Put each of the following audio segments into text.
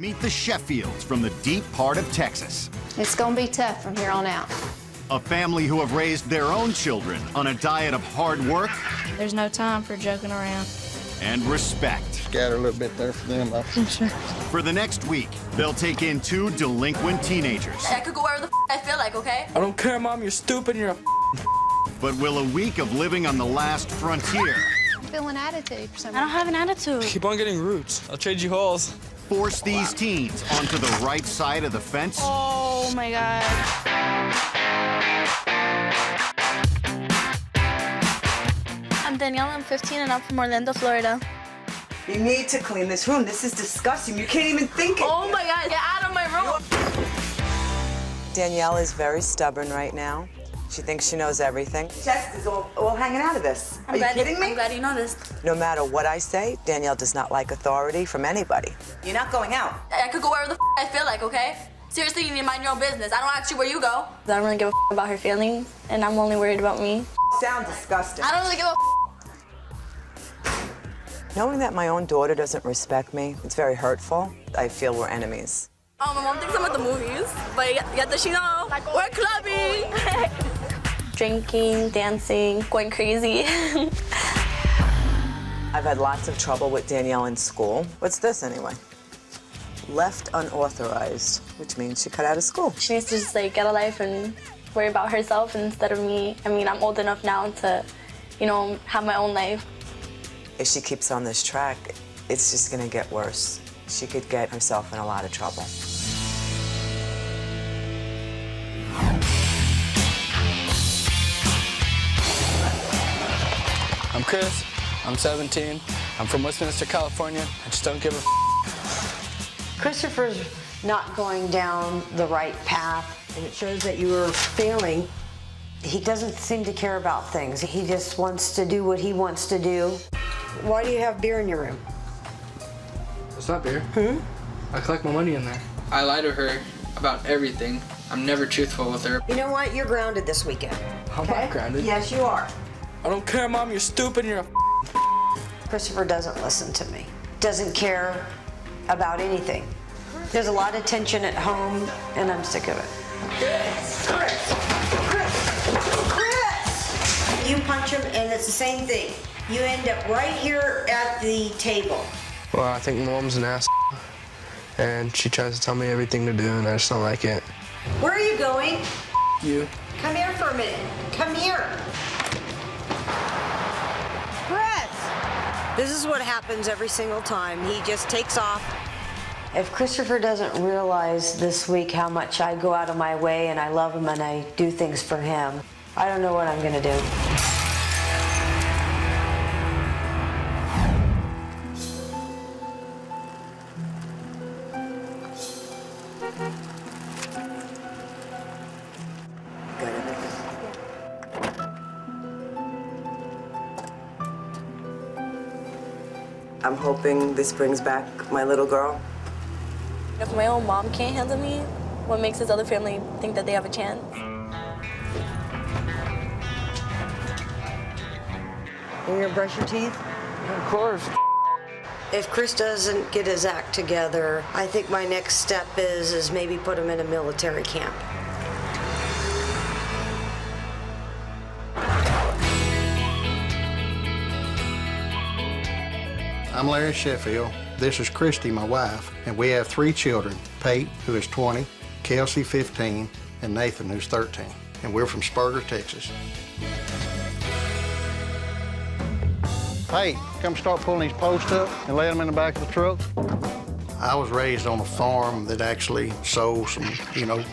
Meet the Sheffields from the deep part of Texas. It's gonna be tough from here on out. A family who have raised their own children on a diet of hard work. There's no time for joking around. And respect. Scatter a little bit there for them. Sure. For the next week, they'll take in 2 delinquent teenagers. I could go wherever the I feel like, okay? I don't care, Mom. You're stupid. You're a But will a week of living on the last frontier I'm feeling attitude for some I don't reason. have an attitude. Keep on getting roots. I'll trade you holes. force these teens onto the right side of the fence? Oh my God. I'm Danielle, I'm 15 and I'm from Orlando, Florida. You need to clean this room. This is disgusting. You can't even think it. Oh my God, get out of my room! Danielle is very stubborn right now. She thinks she knows everything. Chest is all hanging out of this. Are you kidding me? I'm glad you noticed. No matter what I say, Danielle does not like authority from anybody. You're not going out. I could go wherever the I feel like, okay? Seriously, you need to mind your own business. I don't ask you where you go. I don't really give a about her feelings, and I'm only worried about me. Sound disgusting. I don't really give a Knowing that my own daughter doesn't respect me, it's very hurtful. I feel we're enemies. Oh, my mom thinks I'm at the movies, but yet does she know? We're clubbing! Drinking, dancing, going crazy. I've had lots of trouble with Danielle in school. What's this anyway? Left unauthorized, which means she cut out of school. She needs to just like get a life and worry about herself instead of me. I mean, I'm old enough now to, you know, have my own life. If she keeps on this track, it's just gonna get worse. She could get herself in a lot of trouble. I'm Chris. I'm 17. I'm from Westminster, California. I just don't give a Christopher's not going down the right path, and it shows that you are failing. He doesn't seem to care about things. He just wants to do what he wants to do. Why do you have beer in your room? It's not beer. I collect my money in there. I lie to her about everything. I'm never truthful with her. You know what? You're grounded this weekend. I'm not grounded. Yes, you are. I don't care, Mom. You're stupid. You're a Christopher doesn't listen to me. Doesn't care about anything. There's a lot of tension at home, and I'm sick of it. Chris! You punch him, and it's the same thing. You end up right here at the table. Well, I think Mom's an ass, and she tries to tell me everything to do, and I just don't like it. Where are you going? You. Come here for a minute. Come here. Chris! This is what happens every single time. He just takes off. If Christopher doesn't realize this week how much I go out of my way and I love him and I do things for him, I don't know what I'm gonna do. I'm hoping this brings back my little girl. If my own mom can't handle me, what makes this other family think that they have a chance? You gonna brush your teeth? Of course. If Chris doesn't get his act together, I think my next step is maybe put him in a military camp. I'm Larry Sheffield. This is Christy, my wife, and we have 3 children, Pate, who is 20, Kelsey, 15, and Nathan, who's 13. And we're from Spurger, Texas. Hey, come start pulling these posts up and lay them in the back of the truck. I was raised on a farm that actually sold some,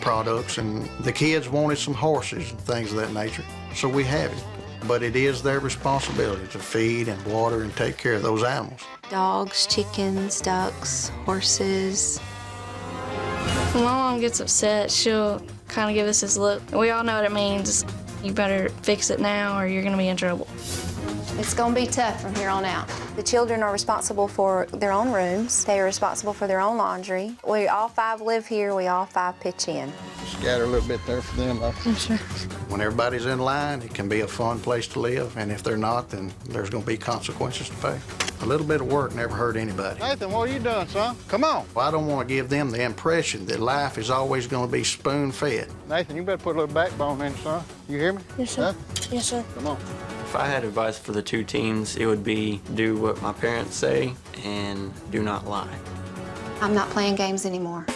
products, and the kids wanted some horses and things of that nature, so we have it. But it is their responsibility to feed and water and take care of those animals. Dogs, chickens, ducks, horses. When my mom gets upset, she'll kind of give us this look. We all know what it means. You better fix it now or you're gonna be in trouble. It's gonna be tough from here on out. The children are responsible for their own rooms. They are responsible for their own laundry. We all 5 live here. We all 5 pitch in. Scatter a little bit there for them. Sure. When everybody's in line, it can be a fun place to live, and if they're not, then there's going to be consequences to pay. A little bit of work never hurt anybody. Nathan, what are you doing, son? Come on. Well, I don't want to give them the impression that life is always going to be spoon-fed. Nathan, you better put a little backbone in, son. You hear me? Yes, sir. Huh? Yes, sir. Come on. If I had advice for the two teens, it would be do what my parents say and do not lie. I'm not playing games anymore.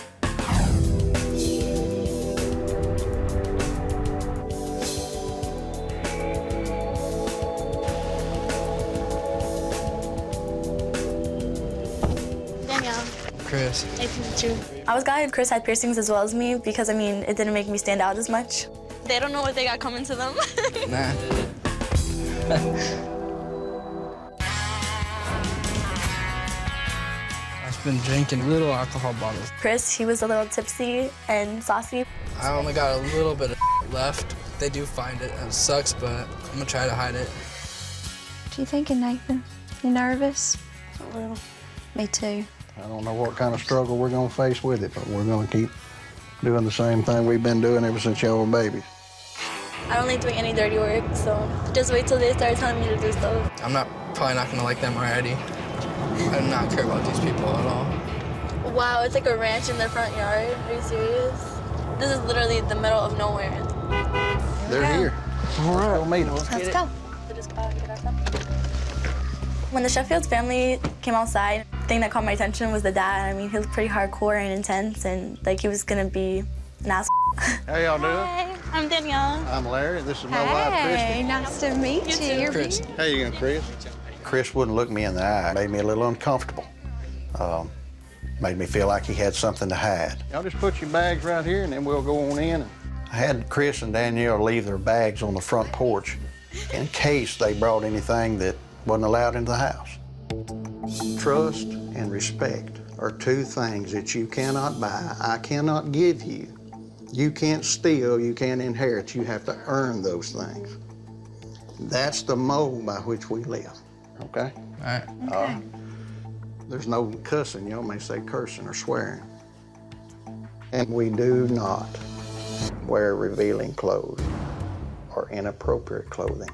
Danielle. Chris. Nice to meet you. I was glad Chris had piercings as well as me because, I mean, it didn't make me stand out as much. They don't know what they got coming to them. Nah. I've been drinking little alcohol bottles. Chris, he was a little tipsy and saucy. I only got a little bit of left. They do find it. It sucks, but I'm gonna try to hide it. What you thinking, Nathan? You nervous? A little. Me too. I don't know what kind of struggle we're going to face with it, but we're going to keep doing the same thing we've been doing ever since y'all were babies. I don't like doing any dirty work, so just wait till they start telling me to do stuff. I'm probably not gonna like them already. I do not care about these people at all. Wow, it's like a ranch in their front yard. Are you serious? This is literally the middle of nowhere. They're here. All right. We'll meet them. Let's go. So just go out and get our stuff. When the Sheffields family came outside, the thing that caught my attention was the dad. I mean, he looked pretty hardcore and intense, and like he was gonna be an ass. How y'all doing? Hi, I'm Danielle. I'm Larry. This is my wife, Christy. Hey, nice to meet you. Chris. How you doing, Chris? Chris wouldn't look me in the eye. Made me a little uncomfortable. Made me feel like he had something to hide. Y'all just put your bags right here, and then we'll go on in. I had Chris and Danielle leave their bags on the front porch in case they brought anything that wasn't allowed into the house. Trust and respect are two things that you cannot buy. I cannot give you. You can't steal, you can't inherit. You have to earn those things. That's the mold by which we live, okay? All right. Okay. There's no cussing. Y'all may say cursing or swearing. And we do not wear revealing clothes or inappropriate clothing.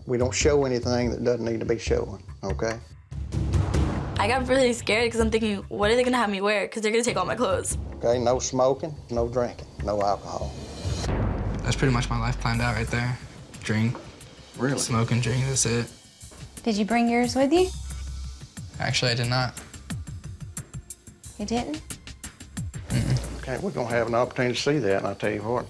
We don't show anything that doesn't need to be shown, okay? I got really scared because I'm thinking, what are they gonna have me wear? Because they're gonna take all my clothes. Okay, no smoking, no drinking, no alcohol. That's pretty much my life planned out right there. Drink. Really? Smoke and drink, that's it. Did you bring yours with you? Actually, I did not. You didn't? Okay, we're gonna have an opportunity to see that, and I'll tell you what.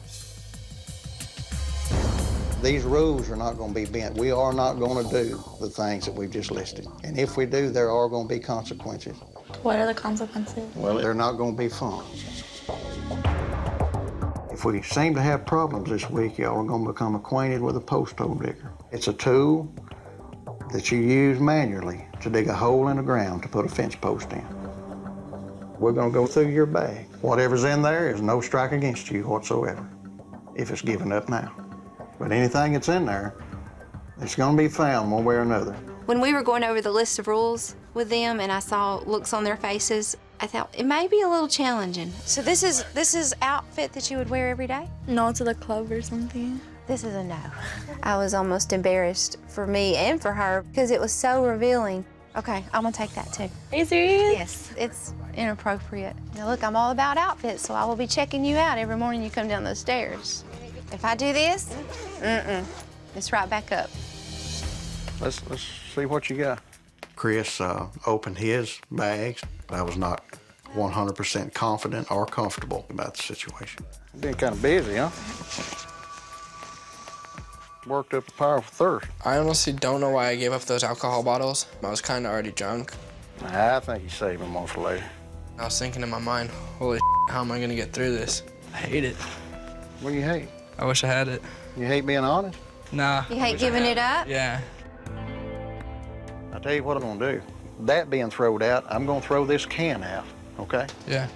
These rules are not gonna be bent. We are not gonna do the things that we've just listed. And if we do, there are gonna be consequences. What are the consequences? Well, they're not gonna be fun. If we seem to have problems this week, y'all are gonna become acquainted with a post hole digger. It's a tool that you use manually to dig a hole in the ground to put a fence post in. We're gonna go through your bag. Whatever's in there is no strike against you whatsoever, if it's given up now. But anything that's in there, it's gonna be found one way or another. When we were going over the list of rules with them and I saw looks on their faces, I thought it may be a little challenging. So this is outfit that you would wear every day? No, to the club or something. This is a no. I was almost embarrassed for me and for her because it was so revealing. Okay, I'm gonna take that too. Are you serious? Yes, it's inappropriate. Now look, I'm all about outfits, so I will be checking you out every morning you come down those stairs. If I do this, it's right back up. Let's see what you got. Chris opened his bags. I was not 100% confident or comfortable about the situation. Been kind of busy, huh? Worked up a powerful thirst. I honestly don't know why I gave up those alcohol bottles. I was kind of already drunk. I think you saved them all for later. I was thinking in my mind, holy how am I gonna get through this? I hate it. What do you hate? I wish I had it. You hate being honest? Nah. You hate giving it up? Yeah. I'll tell you what I'm gonna do. That being thrown out, I'm gonna throw this can out, okay? Yeah.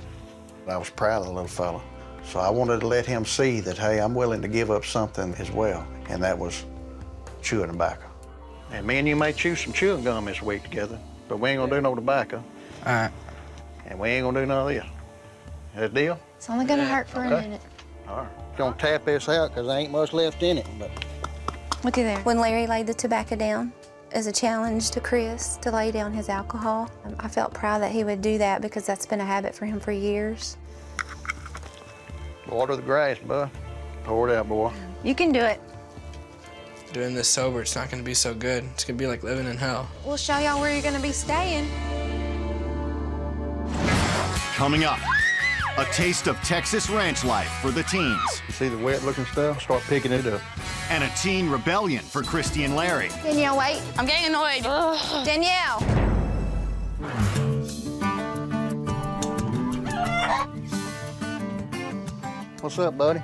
I was proud of the little fella. So I wanted to let him see that, hey, I'm willing to give up something as well. And that was chewing tobacco. And me and you may chew some chewing gum this week together, but we ain't gonna do no tobacco. All right. And we ain't gonna do none of this. That deal? It's only gonna hurt for a minute. All right. Gonna tap this out because there ain't much left in it, but Look at there. When Larry laid the tobacco down, as a challenge to Chris to lay down his alcohol. I felt proud that he would do that because that's been a habit for him for years. Water the grass, bud. Pour it out, boy. You can do it. Doing this sober, it's not gonna be so good. It's gonna be like living in hell. We'll show y'all where you're gonna be staying. Coming up, a taste of Texas ranch life for the teens. You see the wet-looking stuff? Start picking it up. And a teen rebellion for Christy and Larry. Danielle, wait. I'm getting annoyed. Danielle! What's up, buddy?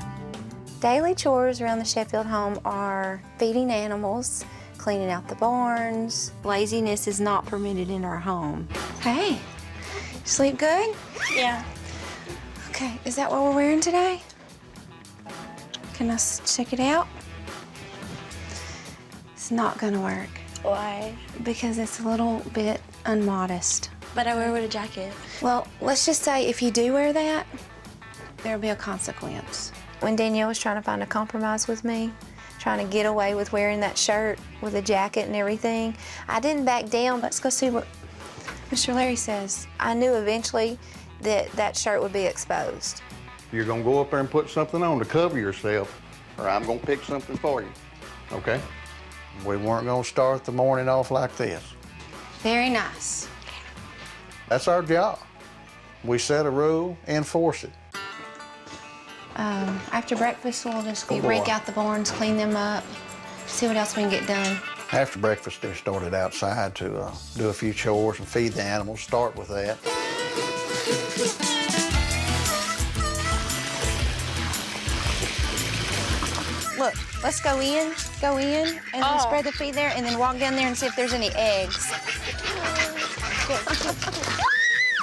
Daily chores around the Sheffield home are feeding animals, cleaning out the barns. Laziness is not permitted in our home. Hey, sleep good? Yeah. Okay, is that what we're wearing today? Can I check it out? It's not gonna work. Why? Because it's a little bit unmodest. But I wear it with a jacket. Well, let's just say if you do wear that, there'll be a consequence. When Danielle was trying to find a compromise with me, trying to get away with wearing that shirt with a jacket and everything, I didn't back down. Let's go see what Mr. Larry says. I knew eventually that that shirt would be exposed. You're gonna go up there and put something on to cover yourself, or I'm gonna pick something for you, okay? We weren't gonna start the morning off like this. Very nice. That's our job. We set a rule, enforce it. After breakfast, we'll just Good boy. rake out the barns, clean them up, see what else we can get done. After breakfast, they started outside to do a few chores and feed the animals. Start with that. Look, let's go in, and then spread the feed there, and then walk down there and see if there's any eggs.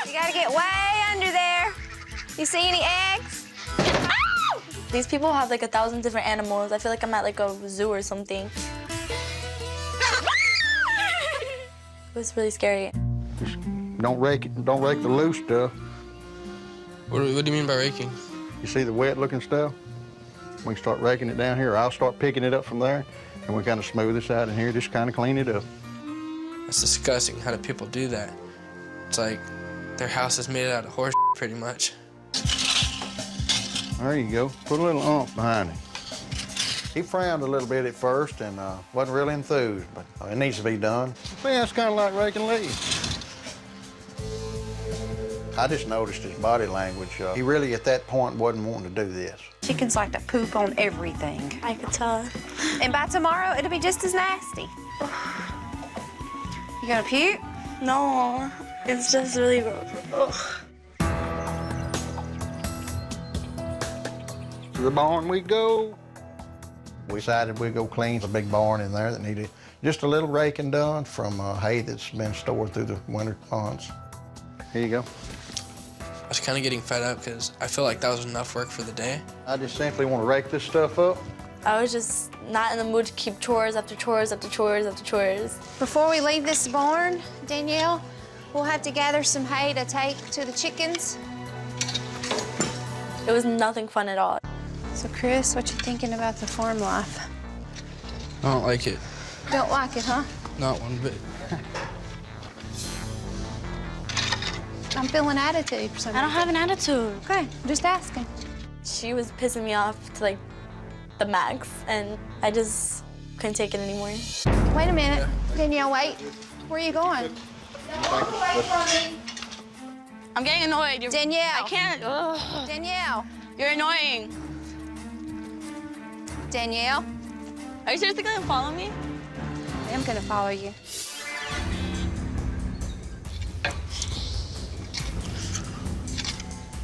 You gotta get way under there. You see any eggs? These people have like 1,000 different animals. I feel like I'm at like a zoo or something. It was really scary. Don't rake it. Don't rake the loose stuff. What do you mean by raking? You see the wet-looking stuff? We can start raking it down here. I'll start picking it up from there, and we kind of smooth this out in here, just kind of clean it up. That's disgusting. How do people do that? It's like their house is made out of horse pretty much. There you go. Put a little oomph behind it. He frowned a little bit at first and wasn't really enthused, but it needs to be done. Yeah, it's kind of like raking leaves. I just noticed his body language. He really, at that point, wasn't wanting to do this. Chickens like to poop on everything. I could tell. And by tomorrow, it'll be just as nasty. You gonna puke? No, it's just really gross. Ugh. To the barn we go. We decided we'd go clean the big barn in there that needed just a little raking done from hay that's been stored through the winter months. Here you go. I was kind of getting fed up because I feel like that was enough work for the day. I just simply want to rake this stuff up. I was just not in the mood to keep chores after chores after chores after chores. Before we leave this barn, Danielle, we'll have to gather some hay to take to the chickens. It was nothing fun at all. So, Chris, what you thinking about the farm life? I don't like it. Don't like it, huh? Not one bit. I'm feeling attitude for some I don't reason. have an attitude. Okay, just asking. She was pissing me off to like the max, and I just couldn't take it anymore. Wait a minute. Danielle, wait. Where are you going? I'm getting annoyed. Danielle. I can't. Ugh. Danielle. You're annoying. Danielle. Are you seriously gonna follow me? I am gonna follow you.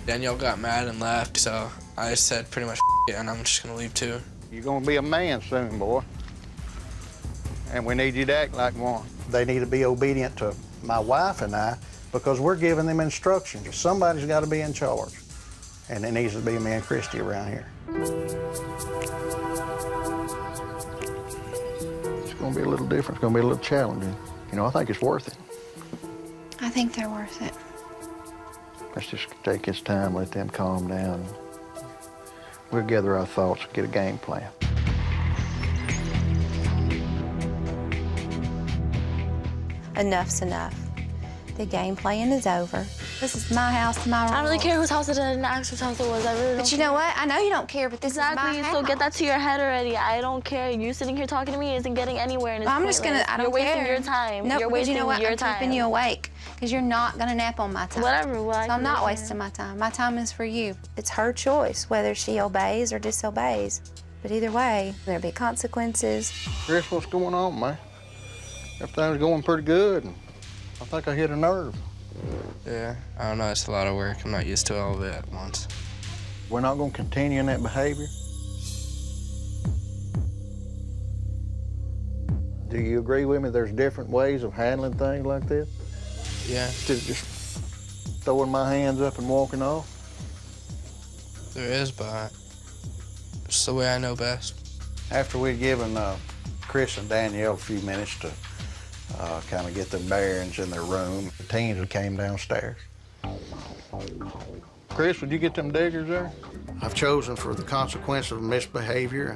Danielle got mad and left, so I said pretty much it, and I'm just gonna leave too. You're gonna be a man soon, boy. And we need you to act like one. They need to be obedient to my wife and I because we're giving them instructions. Somebody's gotta be in charge. And it needs to be me and Christy around here. It's gonna be a little different. It's gonna be a little challenging. You know, I think it's worth it. I think they're worth it. Let's just take this time, let them calm down. We'll gather our thoughts and get a game plan. enough's enough. The game playing is over. This is my house, my rules. I don't really care whose house it is. I didn't ask whose house it was. I really don't. But you know what? I know you don't care, but this is my Exactly, house. so get that to your head already. I don't care. You sitting here talking to me isn't getting anywhere, and it's I'm just pointless. gonna, I don't You're wasting care. your time. No, You're because wasting you know what? your I'm time. keeping you awake because you're not gonna nap on my time. Whatever, well, So I'm not wasting my time. My time is for you. It's her choice whether she obeys or disobeys. But either way, there'll be consequences. Chris, what's going on, man? Everything's going pretty good, and I think I hit a nerve. Yeah, I don't know, it's a lot of work. I'm not used to all of it at once. We're not gonna continue in that behavior. Do you agree with me there's different ways of handling things like this? Yeah, Instead of just throwing my hands up and walking off? there is, but it's the way I know best. After we'd given Chris and Danielle a few minutes to kind of get their bearings in their room, the teens came downstairs. Chris, would you get them diggers there? I've chosen for the consequence of misbehavior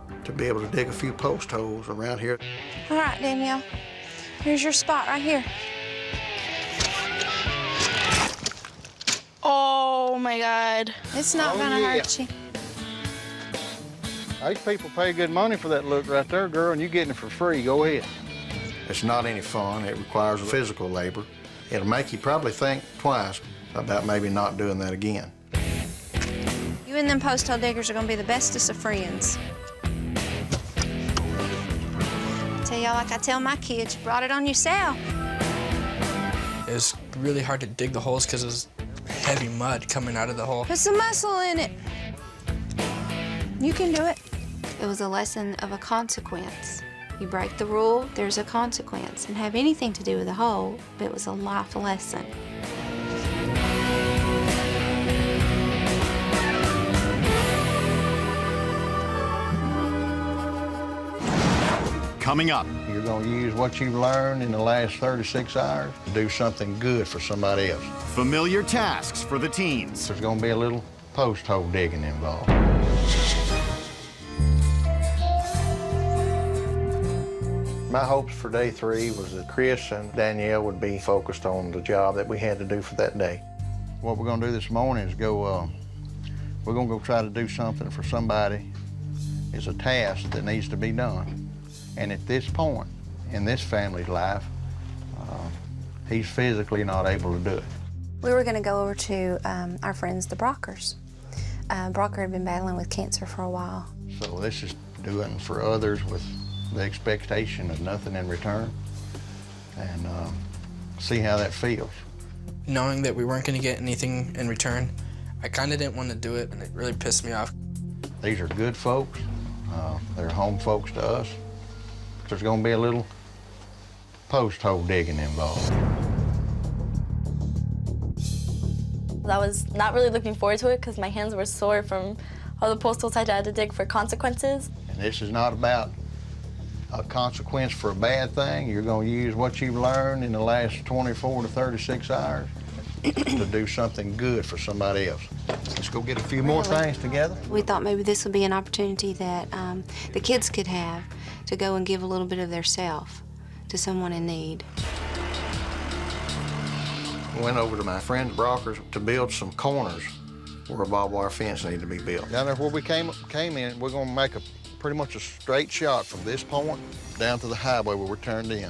and to be able to dig a few post holes around here. All right, Danielle. Here's your spot right here. Oh my God. It's not Oh, gonna yeah. hurt you. These people pay good money for that look right there, girl, and you getting it for free. Go ahead. It's not any fun. It requires physical labor. It'll make you probably think twice about maybe not doing that again. You and them post hole diggers are gonna be the bestest of friends. I tell y'all like I tell my kids, you brought it on yourself. It was really hard to dig the holes because it was heavy mud coming out of the hole. Put some muscle in it. You can do it. It was a lesson of a consequence. You break the rule, there's a consequence. And have anything to do with the hole, but it was a life lesson. Coming up, You're going to use what you've learned in the last 36 hours to do something good for somebody else. familiar tasks for the teens. There's going to be a little post hole digging involved. My hopes for day 3 was that Chris and Danielle would be focused on the job that we had to do for that day. What we're going to do this morning is we're going to go try to do something for somebody. It's a task that needs to be done. And at this point in this family's life, he's physically not able to do it. We were gonna go over to our friends, the Brockers. Brocker had been battling with cancer for a while. So this is doing for others with the expectation of nothing in return, and see how that feels. Knowing that we weren't going to get anything in return, I kind of didn't want to do it, and it really pissed me off. These are good folks. They're home folks to us. There's going to be a little post hole digging involved. I was not really looking forward to it because my hands were sore from all the post holes I had to dig for consequences. And this is not about a consequence for a bad thing. You're going to use what you've learned in the last 24 to 36 hours to do something good for somebody else. Let's go get a few more things together. We thought maybe this would be an opportunity that the kids could have to go and give a little bit of their self to someone in need. Went over to my friend Brockers to build some corners where a barbed wire fence needed to be built. Down there where we came in, we're gonna make pretty much a straight shot from this point down to the highway where we're turned in.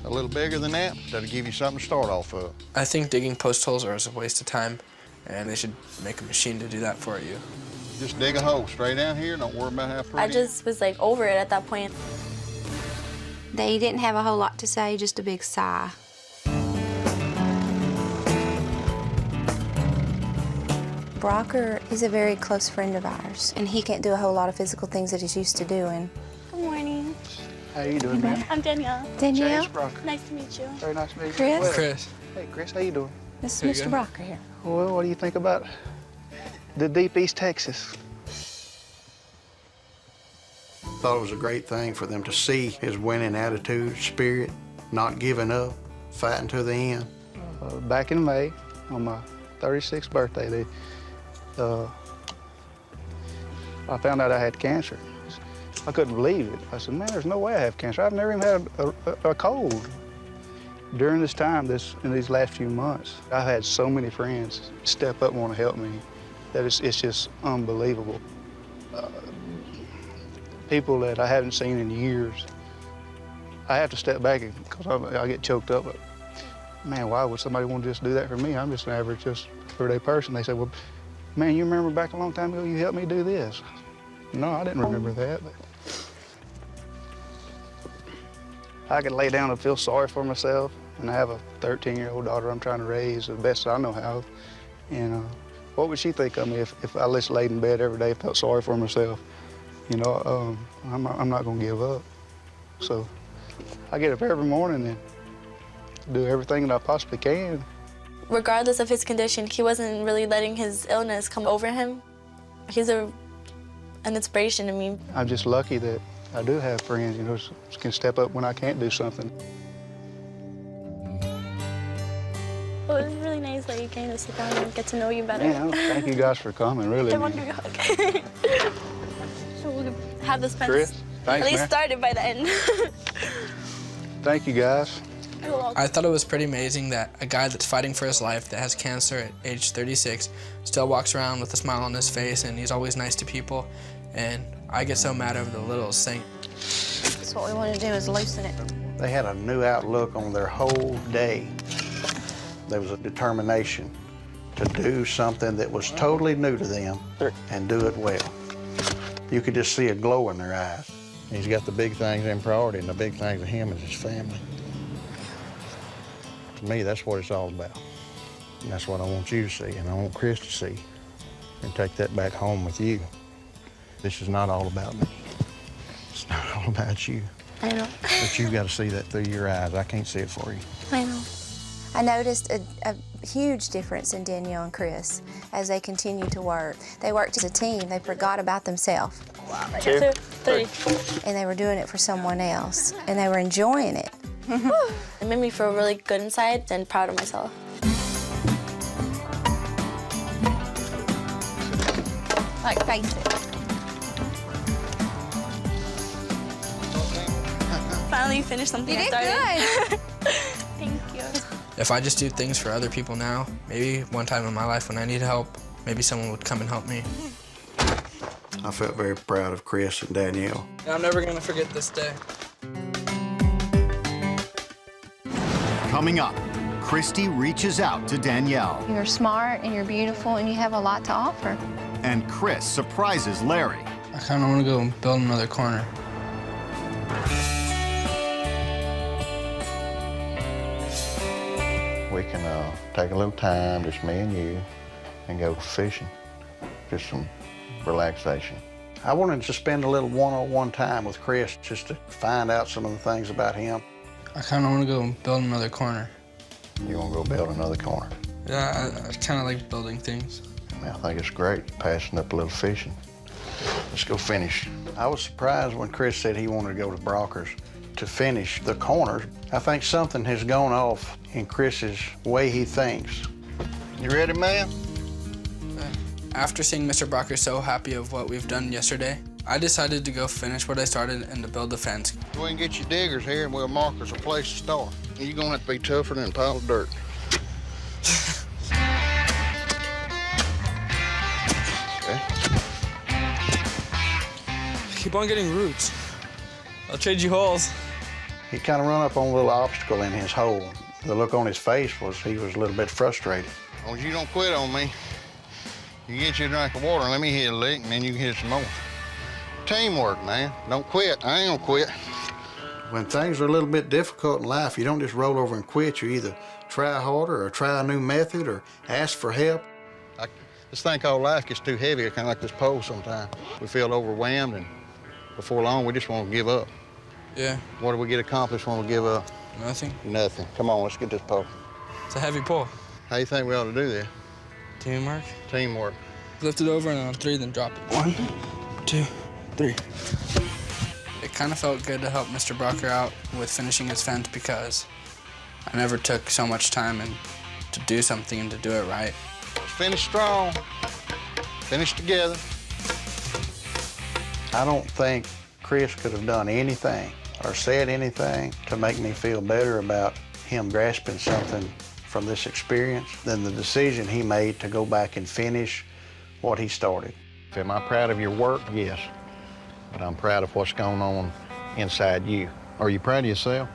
A little bigger than that, that'll give you something to start off of. I think digging post holes are a waste of time, and they should make a machine to do that for you. Just dig a hole straight down here, don't worry about how pretty. I just was like over it at that point. They didn't have a whole lot to say, just a big sigh. Brocker is a very close friend of ours, and he can't do a whole lot of physical things that he's used to doing. Good morning. How you doing, man? I'm Danielle. Danielle, Brocker. Nice to meet you. Very nice to meet you. Chris, Chris, Hey, Chris, how you doing? this There is you Mr. go. Brocker here. Well, what do you think about the deep East Texas? Thought it was a great thing for them to see his winning attitude, spirit, not giving up, fighting to the end. Back in May, on my 36th birthday, I found out I had cancer. I couldn't believe it. I said, man, there's no way I have cancer. I've never even had a cold. During this time, in these last few months, I've had so many friends step up and want to help me that it's just unbelievable. People that I haven't seen in years. I have to step back because I get choked up. But, man, why would somebody want to just do that for me? I'm just an average, just everyday person. They say, well, man, you remember back a long time ago you helped me do this? No, I didn't remember that. But I could lay down and feel sorry for myself, and I have a 13-year-old daughter I'm trying to raise the best I know how. And what would she think of me if I just laid in bed every day and felt sorry for myself? You know, I'm not gonna give up. So I get up every morning and do everything that I possibly can. Regardless of his condition, he wasn't really letting his illness come over him. He's an inspiration to me. I'm just lucky that I do have friends, you know, who can step up when I can't do something. Well, it was really nice that you came to sit down and get to know you better. Yeah, thank you guys for coming, really. I want to hug. So we'll have this Chris, thanks, at least man. started by the end. Thank you, guys. I thought it was pretty amazing that a guy that's fighting for his life, that has cancer at age 36, still walks around with a smile on his face, and he's always nice to people. And I get so mad over the littlest thing. That's what we want to do, is loosen it. They had a new outlook on their whole day. There was a determination to do something that was totally new to them and do it well. You could just see a glow in their eyes. He's got the big things in priority, and the big thing to him is his family. To me, that's what it's all about. And that's what I want you to see, and I want Chris to see, and take that back home with you. This is not all about me. It's not all about you. I know. But you've got to see that through your eyes. I can't see it for you. I know. I noticed a huge difference in Danielle and Chris as they continued to work. They worked as a team. They forgot about themselves. 2, 3. And they were doing it for someone else, and they were enjoying it. It made me feel really good inside and proud of myself. Like, face it. Finally finished something You I did started. good. Thank you. If I just do things for other people now, maybe one time in my life when I need help, maybe someone would come and help me. I felt very proud of Chris and Danielle. And I'm never gonna forget this day. Coming up, Christy reaches out to Danielle, You're smart and you're beautiful and you have a lot to offer. and Chris surprises Larry. I kinda wanna go and build another corner. We can take a little time, just me and you, and go fishing. Just some relaxation. I wanted to spend a little one-on-one time with Chris just to find out some of the things about him. I kinda wanna go and build another corner. You want to go build another corner? Yeah, I kinda like building things. I think it's great, passing up a little fishing. Let's go finish. I was surprised when Chris said he wanted to go to Brockers to finish the corners. I think something has gone off in Chris's way he thinks. You ready, man? After seeing Mr. Brocker so happy of what we've done yesterday, I decided to go finish what I started and to build the fence. We can get your diggers here and we'll mark us a place to start. You're gonna have to be tougher than a pile of dirt. Okay. Keep on getting roots. I'll trade you holes. He kind of run up on a little obstacle in his hole. The look on his face was he was a little bit frustrated. Oh, you don't quit on me. You get you a drink of water, let me hit a lick, and then you can hit some more. Teamwork, man. Don't quit. I ain't gonna quit. When things are a little bit difficult in life, you don't just roll over and quit. You either try harder or try a new method or ask for help. This thing called life gets too heavy, kind of like this pole sometimes. We feel overwhelmed, and before long, we just want to give up. Yeah. What do we get accomplished when we give up? Nothing. Nothing. Come on, let's get this pole. It's a heavy pull. How you think we ought to do this? Teamwork. Teamwork. Lift it over and on 3, then drop it. 1, 2, 3. It kind of felt good to help Mr. Brocker out with finishing his fence because I never took so much time and to do something and to do it right. Let's finish strong. Finish together. I don't think Chris could have done anything or said anything to make me feel better about him grasping something from this experience than the decision he made to go back and finish what he started. Am I proud of your work? Yes. But I'm proud of what's going on inside you. Are you proud of yourself?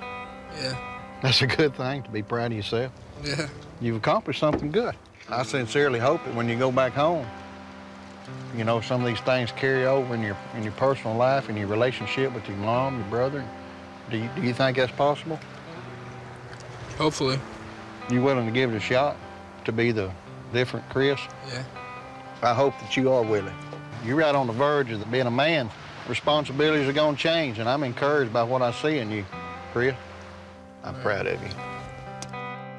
Yeah. That's a good thing, to be proud of yourself. Yeah. You've accomplished something good. I sincerely hope that when you go back home, you know, some of these things carry over in your personal life and your relationship with your mom, your brother. Do you think that's possible? Hopefully. You willing to give it a shot to be the different Chris? Yeah. I hope that you are willing. You're right on the verge of being a man. Responsibilities are going to change, and I'm encouraged by what I see in you, Chris. I'm proud of you.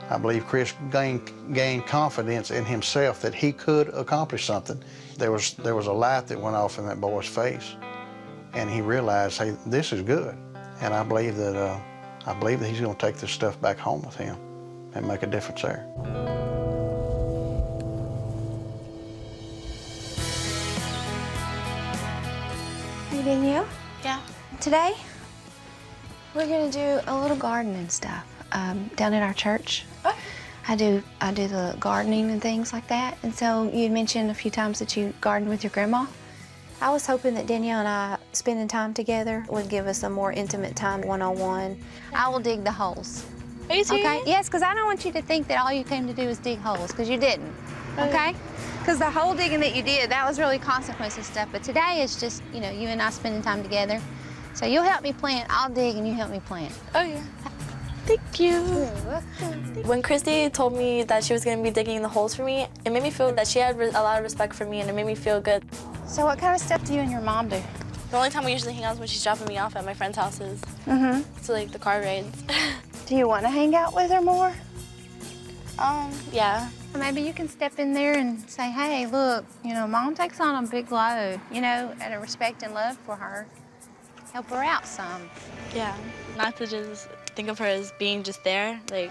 I believe Chris gained confidence in himself that he could accomplish something. There was a light that went off in that boy's face, and he realized, hey, this is good. And I believe that he's going to take this stuff back home with him and make a difference there. Hey, Danielle. Yeah. Today, we're gonna do a little gardening stuff down at our church. Oh. I do the gardening and things like that. And so you mentioned a few times that you garden with your grandma. I was hoping that Danielle and I spending time together would give us a more intimate time one-on-one. I will dig the holes. Are you serious? Okay? Yes, because I don't want you to think that all you came to do was dig holes, because you didn't. Okay? Because the hole digging that you did, that was really consequences stuff. But today is just, you know, you and I spending time together. So you'll help me plant, I'll dig, and you help me plant. Oh, yeah. Thank you. You're welcome. When Christy told me that she was going to be digging the holes for me, it made me feel that she had a lot of respect for me, and it made me feel good. So what kind of stuff do you and your mom do? The only time we usually hang out is when she's dropping me off at my friends' houses. Mm-hmm. So, like, the car rides. Do you want to hang out with her more? Yeah. Maybe you can step in there and say, hey, look, you know, Mom takes on a big load, you know, out of respect and love for her. Help her out some. Yeah. Not to just think of her as being just there. Like,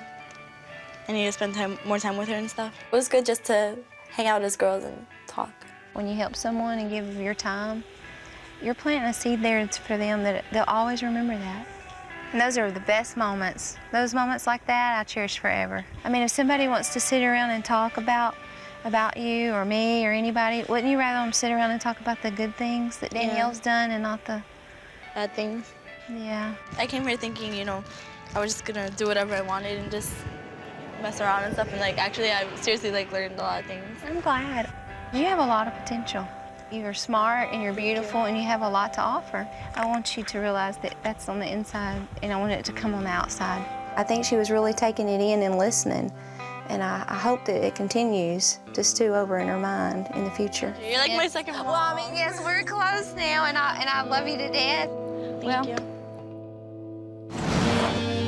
I need to spend more time with her and stuff. It was good just to hang out as girls and talk. When you help someone and give your time, you're planting a seed there for them that they'll always remember that. And those are the best moments. Those moments like that, I cherish forever. I mean, if somebody wants to sit around and talk about you or me or anybody, wouldn't you rather them sit around and talk about the good things that Danielle's done and not the bad things? Yeah. I came here thinking, you know, I was just gonna do whatever I wanted and just mess around and stuff. And like, actually, I seriously like learned a lot of things. I'm glad. You have a lot of potential. You're smart and you're beautiful and you have a lot to offer. I want you to realize that that's on the inside and I want it to come on the outside. I think she was really taking it in and listening. And I hope that it continues to stew over in her mind in the future. You're like my second mom. Well, I mean, yes, we're close now and I love you to death. Thank you.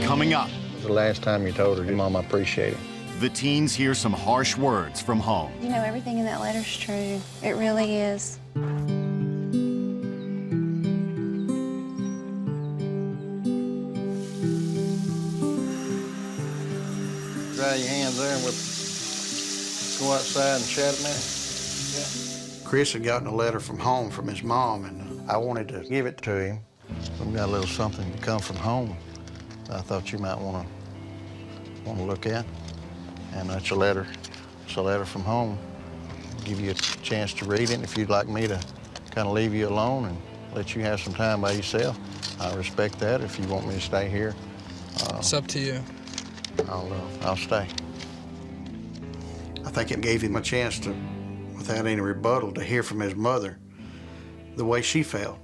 Coming up, The last time you told her, Mom, I appreciate it. the teens hear some harsh words from home. You know, everything in that letter's true. It really is. Dry your hands there and we'll go outside and chat a minute. Yeah. Chris had gotten a letter from home from his mom, and I wanted to give it to him. We've got a little something to come from home I thought you might want to look at. And that's a letter. It's a letter from home. I'll give you a chance to read it. If you'd like me to kind of leave you alone and let you have some time by yourself, I respect that. If you want me to stay here, It's up to you. I'll stay. I think it gave him a chance to, without any rebuttal, to hear from his mother the way she felt.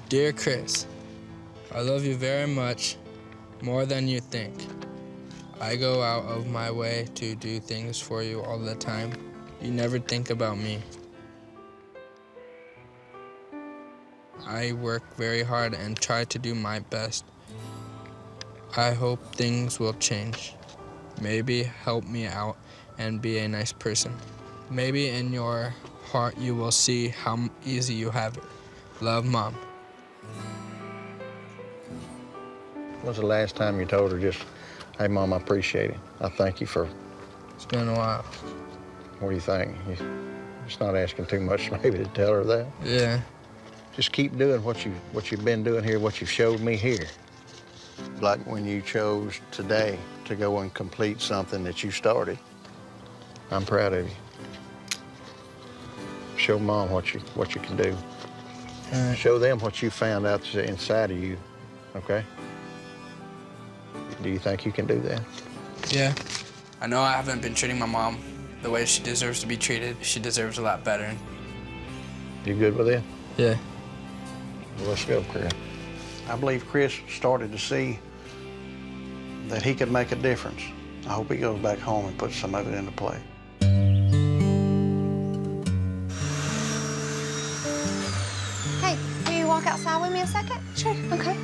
Dear Chris, I love you very much, more than you think. I go out of my way to do things for you all the time. You never think about me. I work very hard and try to do my best. I hope things will change. Maybe help me out and be a nice person. Maybe in your heart you will see how easy you have it. Love, Mom. When was the last time you told her just, hey, Mom, I appreciate it. I thank you for... It's been a while. What do you think? You're just not asking too much maybe to tell her that? Yeah. Just keep doing what you've been doing here, what you've showed me here. Like when you chose today to go and complete something that you started. I'm proud of you. Show Mom what you can do. Show them what you found out that's inside of you, okay? Do you think you can do that? Yeah. I know I haven't been treating my mom the way she deserves to be treated. She deserves a lot better. You good with that? Yeah. Well, let's go, Chris. I believe Chris started to see that he could make a difference. I hope he goes back home and puts some of it into play. Hey, will you walk outside with me a second? Sure. Okay.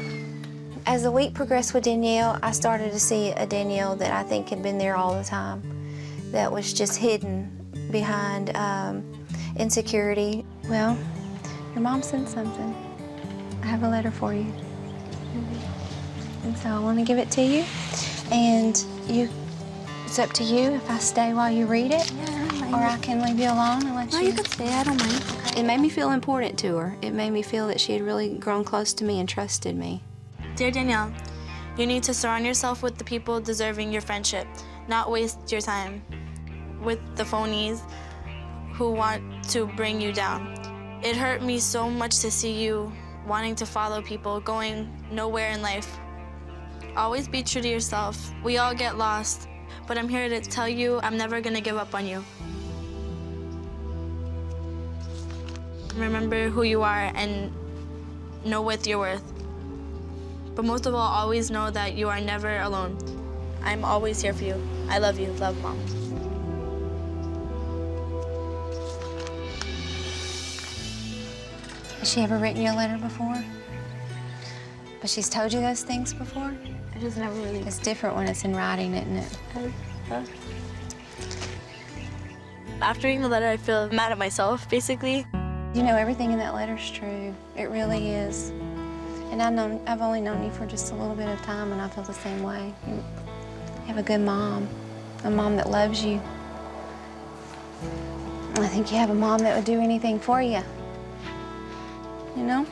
As the week progressed with Danielle, I started to see a Danielle that I think had been there all the time, that was just hidden behind insecurity. Well, your mom sent something. I have a letter for you. And so I want to give it to you. And it's up to you if I stay while you read it, or I can leave you alone and let you. No, you can stay. I don't mind. It made me feel important to her. It made me feel that she had really grown close to me and trusted me. Dear Danielle, you need to surround yourself with the people deserving your friendship, not waste your time with the phonies who want to bring you down. It hurt me so much to see you wanting to follow people, going nowhere in life. Always be true to yourself. We all get lost, but I'm here to tell you I'm never gonna give up on you. Remember who you are and know what you're worth. But most of all, always know that you are never alone. I'm always here for you. I love you. Love, Mom. Has she ever written you a letter before? But she's told you those things before? I just never really... It's different when it's in writing, isn't it? After reading the letter, I feel mad at myself, basically. You know, everything in that letter's true. It really is. And I've only known you for just a little bit of time, and I feel the same way. You have a good mom, a mom that loves you. I think you have a mom that would do anything for you. You know?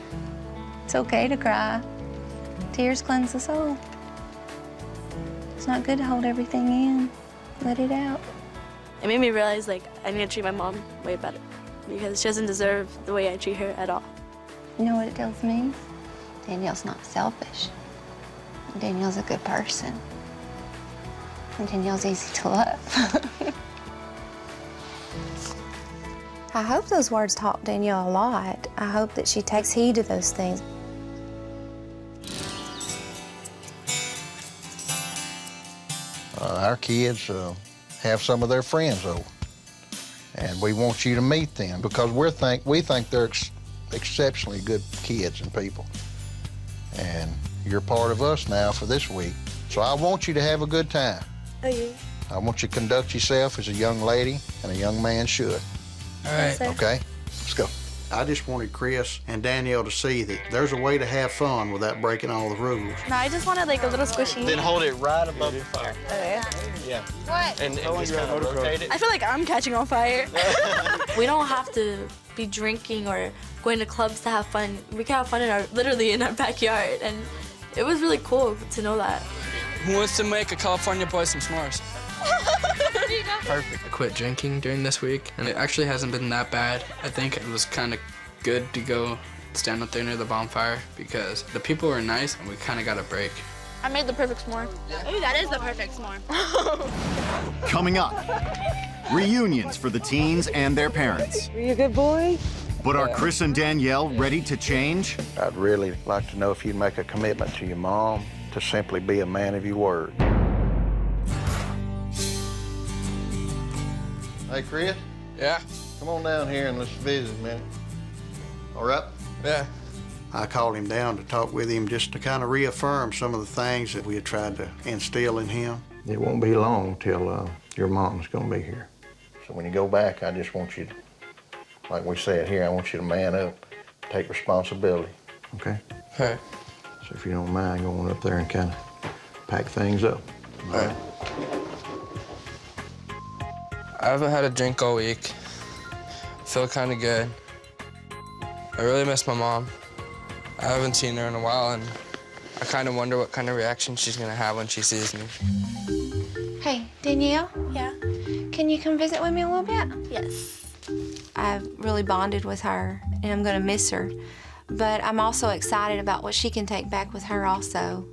It's okay to cry. Tears cleanse the soul. It's not good to hold everything in. Let it out. It made me realize, like, I need to treat my mom way better because she doesn't deserve the way I treat her at all. You know what it tells me? Danielle's not selfish. Danielle's a good person. And Danielle's easy to love. I hope those words taught Danielle a lot. I hope that she takes heed to those things. Our kids have some of their friends over, and we want you to meet them because we think they're exceptionally good kids and people. And you're part of us now for this week. So I want you to have a good time. Okay. I want you to conduct yourself as a young lady and a young man should. All right. Okay? Let's go. I just wanted Chris and Danielle to see that there's a way to have fun without breaking all the rules. No, I just wanted like a little squishy. Then hold it right above the fire. Okay. Yeah. What? And just kind of rotate it. I feel like I'm catching on fire. We don't have to be drinking or going to clubs to have fun. We can have fun literally in our backyard, and it was really cool to know that. Who wants to make a California boy some s'mores? Perfect. I quit drinking during this week, and it actually hasn't been that bad. I think it was kind of good to go stand up there near the bonfire because the people were nice, and we kind of got a break. I made the perfect s'more. Ooh, that is the perfect s'more. Coming up, reunions for the teens and their parents. Are you a good boy? But are Chris and Danielle ready to change? I'd really like to know if you'd make a commitment to your mom to simply be a man of your word. Hey, Chris, Yeah? come on down here and let's visit a minute. All right? Yeah. I called him down to talk with him just to kind of reaffirm some of the things that we had tried to instill in him. It won't be long till your mom's gonna be here. So when you go back, I just want you to, like we said here, I want you to man up, take responsibility, okay? Okay. So if you don't mind going up there and kind of pack things up. All right. I haven't had a drink all week. Feel kind of good. I really miss my mom. I haven't seen her in a while, and I kind of wonder what kind of reaction she's gonna have when she sees me. Hey, Danielle, Yeah? can you come visit with me a little bit? Yes. I've really bonded with her, and I'm gonna miss her. But I'm also excited about what she can take back with her also.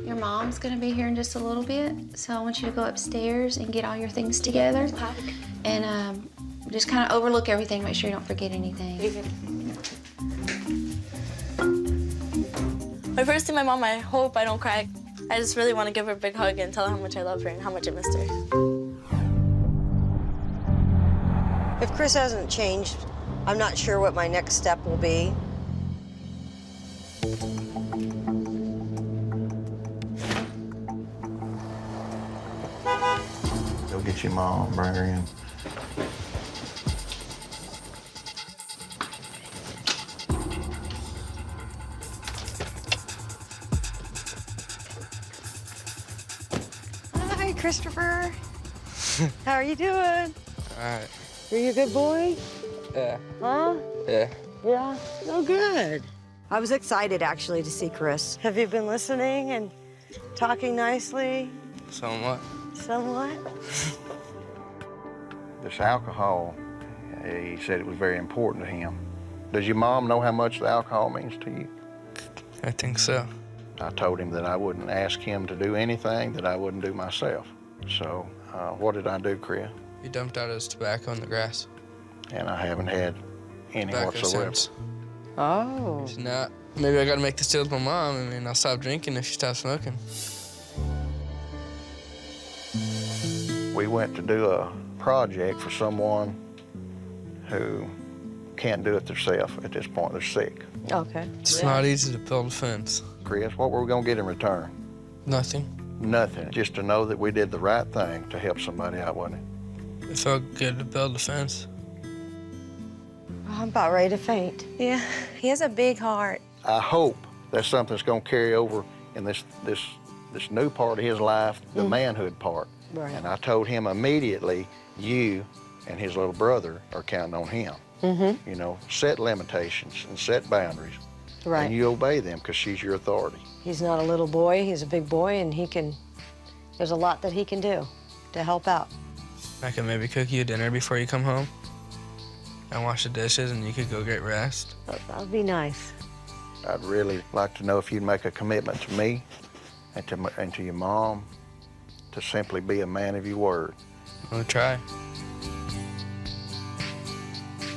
Your mom's gonna be here in just a little bit, so I want you to go upstairs and get all your things together. And just kind of overlook everything, make sure you don't forget anything. When I first see my mom, I hope I don't cry. I just really want to give her a big hug and tell her how much I love her and how much I missed her. If Chris hasn't changed, I'm not sure what my next step will be. Go get your mom, bring her in. Hi, Christopher. How are you doing? All right. Are you a good boy? Yeah. Huh? Yeah. Yeah. Oh, good. I was excited, actually, to see Chris. Have you been listening and talking nicely? Somewhat. Somewhat? This alcohol, he said it was very important to him. Does your mom know how much the alcohol means to you? I think so. I told him that I wouldn't ask him to do anything that I wouldn't do myself. So what did I do, Chris? He dumped out his tobacco in the grass. And I haven't had any Tobacco whatsoever. since. Oh. Now, maybe I gotta make this deal with my mom. I mean, I'll stop drinking if she stops smoking. We went to do a project for someone who can't do it themselves at this point. They're sick. Okay. It's not easy to build a fence. Chris, what were we gonna get in return? Nothing. Nothing. Just to know that we did the right thing to help somebody out, wasn't it? It felt good to build a fence. I'm about ready to faint. Yeah, he has a big heart. I hope that's something that's gonna carry over in this new part of his life, the manhood part. Right. And I told him immediately, you and his little brother are counting on him. Mm-hmm. You know, set limitations and set boundaries. Right. And you obey them because she's your authority. He's not a little boy, he's a big boy, and there's a lot that he can do to help out. I could maybe cook you dinner before you come home and wash the dishes, and you could go get rest. That would be nice. I'd really like to know if you'd make a commitment to me and to your mom to simply be a man of your word. I'll try.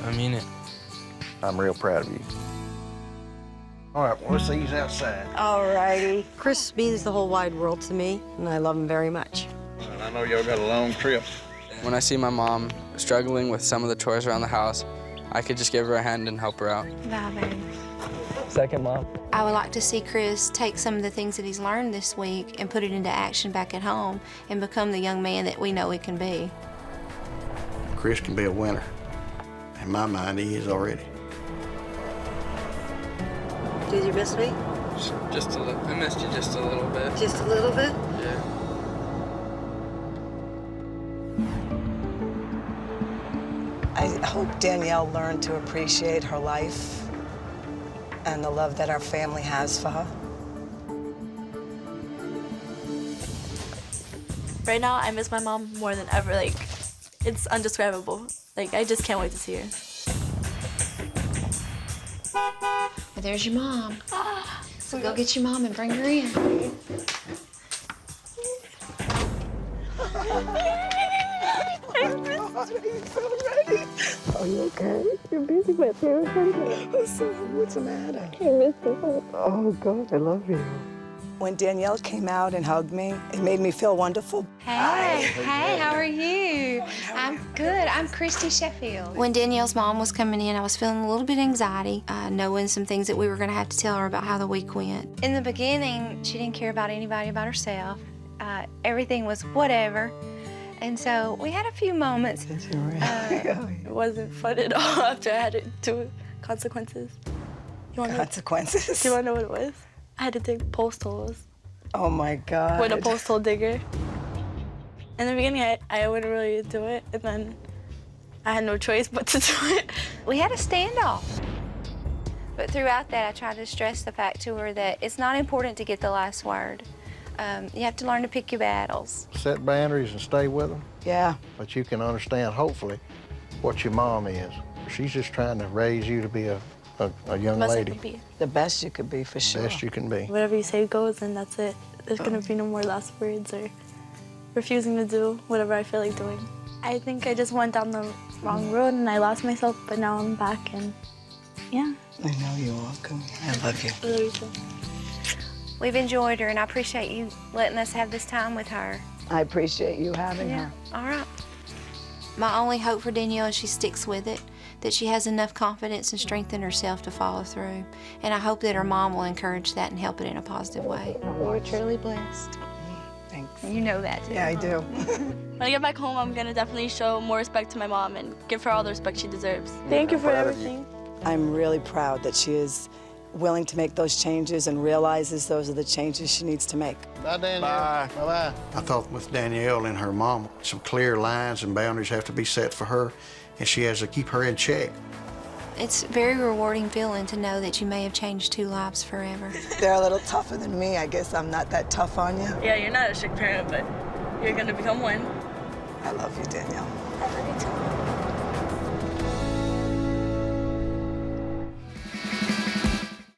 I mean it. I'm real proud of you. All right, well, let's see who's outside. All righty. Chris means the whole wide world to me, and I love him very much. And I know y'all got a long trip. When I see my mom struggling with some of the chores around the house, I could just give her a hand and help her out. Bye, baby. Second mom. I would like to see Chris take some of the things that he's learned this week and put it into action back at home and become the young man that we know he can be. Chris can be a winner. In my mind, he is already. Did you miss me? Just a little. I missed you just a little bit. Just a little bit? Yeah. I hope Danielle learned to appreciate her life and the love that our family has for her. Right now, I miss my mom more than ever. Like, it's undescribable. Like, I just can't wait to see her. Well, there's your mom. So go get your mom and bring her in. Are you okay? You're busy with her. What's the matter? I miss you. Oh, God, I love you. When Danielle came out and hugged me, it made me feel wonderful. Hey, how are you? I'm good. I'm Christy Sheffield. When Danielle's mom was coming in, I was feeling a little bit of anxiety, knowing some things that we were going to have to tell her about how the week went. In the beginning, she didn't care about anybody but herself. Everything was whatever. And so we had a few moments. It wasn't fun at all after I had to do consequences. Consequences? Do you want to know what it was? I had to dig post holes. Oh, my God. With a post hole digger. In the beginning, I wouldn't really do it. And then I had no choice but to do it. We had a standoff. But throughout that, I tried to stress the fact to her that it's not important to get the last word. You have to learn to pick your battles. Set boundaries and stay with them. Yeah. But you can understand, hopefully, what your mom is. She's just trying to raise you to be a young Best I lady. could be. The best you could be, for sure. Best you can be. Whatever you say goes, and that's it. There's gonna be no more last words or refusing to do whatever I feel like doing. I think I just went down the wrong road and I lost myself, but now I'm back and yeah. I know you are. Come here. I love you. I love you too. We've enjoyed her, and I appreciate you letting us have this time with her. I appreciate you having her. All right. My only hope for Danielle is she sticks with it, that she has enough confidence and strength in herself to follow through. And I hope that her mom will encourage that and help it in a positive way. We're truly blessed. Thanks. You know that too. Yeah, I do. When I get back home, I'm gonna definitely show more respect to my mom and give her all the respect she deserves. Thank you for everything. I'm really proud that she is willing to make those changes and realizes those are the changes she needs to make. Bye, Danielle. Bye. Bye-bye. I thought with Danielle and her mom, some clear lines and boundaries have to be set for her, and she has to keep her in check. It's a very rewarding feeling to know that you may have changed 2 lives forever. They're a little tougher than me. I guess I'm not that tough on you. Yeah, you're not a strict parent, but you're gonna become one. I love you, Danielle. I love you too.